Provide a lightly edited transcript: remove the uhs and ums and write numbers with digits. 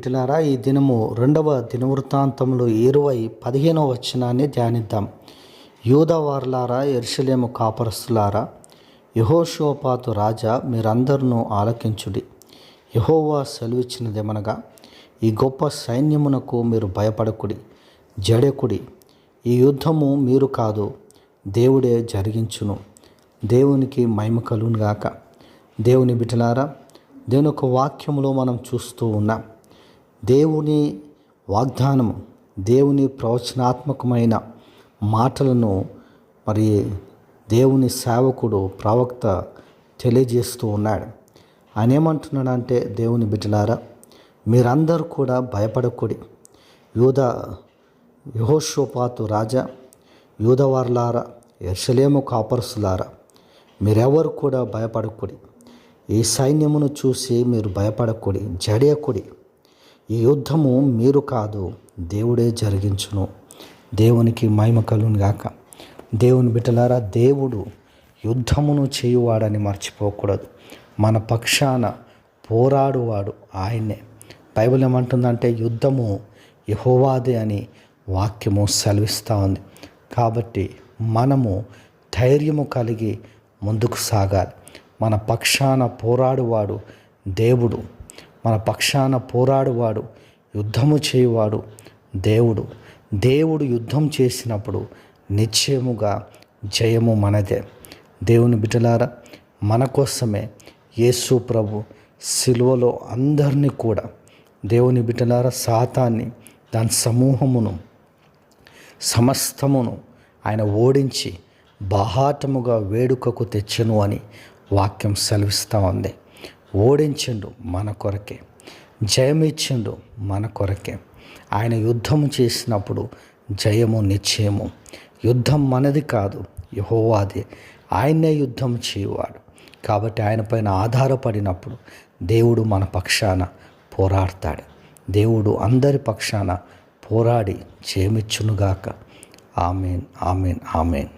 బిడ్డలారా, ఈ దినము 2వ దినవృత్తాంతములు 15వ వచనాన్ని ధ్యానిద్దాం. యూదావారులారా, యెరూషలేము కాపరస్తులారా, యెహోషాపాతు రాజా, మీరందరూ ఆలకించుడి. యెహోవా సెలవిచ్చినదేమనగా, ఈ గొప్ప సైన్యమునకు మీరు భయపడకుడి, జడకుడి. ఈ యుద్ధము మీరు కాదు, దేవుడే జరిగించును. దేవునికి మహిమ కలుగును గాక. దేవుని బిడ్డలారా, దేవుని యొక్క వాక్యములో మనం చూస్తూ ఉన్నాం. దేవుని వాగ్దానము, దేవుని ప్రవచనాత్మకమైన మాటలను మరి దేవుని సేవకుడు ప్రవక్త తెలియజేస్తూ ఉన్నాడు. ఆయన ఏమంటున్నాడంటే, దేవుని బిడ్డలారా, మీరందరూ కూడా భయపడకూడి. యెహోషాపాతు రాజా, యూదావారులారా, యెరూషలేము కాపరస్తులారా, మీరెవరు కూడా భయపడకూడి. ఈ సైన్యమును చూసి మీరు భయపడకూడి, జడియకుడి. ఈ యుద్ధము మీరు కాదు, దేవుడే జరిగించును. దేవునికి మహిమ కలుగును గాక. దేవుని బిడ్డలారా, దేవుడు యుద్ధమును చేయువాడని మర్చిపోకూడదు. మన పక్షాన పోరాడువాడు ఆయన్నే. బైబిల్ ఏమంటుందంటే, యుద్ధము యెహోవాదే అని వాక్యము సెలవిస్తూ ఉంది. కాబట్టి మనము ధైర్యము కలిగి ముందుకు సాగాలి. మన పక్షాన పోరాడువాడు దేవుడు. మన పక్షాన పోరాడువాడు, యుద్ధము చేయువాడు దేవుడు. దేవుడు యుద్ధం చేసినప్పుడు నిశ్చయముగా జయము మనదే. దేవుని బిడ్డలారా, మన కోసమే యేసు ప్రభు సిలువలో అందరినీ కూడా, దేవుని బిడ్డలారా, సాతాన్ని, దాని సమూహమును, సమస్తమును ఆయన ఓడించి బాహాటముగా వేడుకకు తెచ్చెను అని వాక్యం సెలవిస్తూ ఉంది. ఓడించిండు మన కొరకే, జయమిచ్చిండు మన కొరకే. ఆయన యుద్ధము చేసినప్పుడు జయము నిశ్చయము. యుద్ధం మనది కాదు, యెహోవాది. ఆయన్నే యుద్ధం చేయువాడు. కాబట్టి ఆయన పైన ఆధారపడినప్పుడు దేవుడు మన పక్షాన పోరాడతాడు. దేవుడు అందరి పక్షాన పోరాడి జయమిచ్చునుగాక. ఆమేన్, ఆమేన్, ఆమేన్.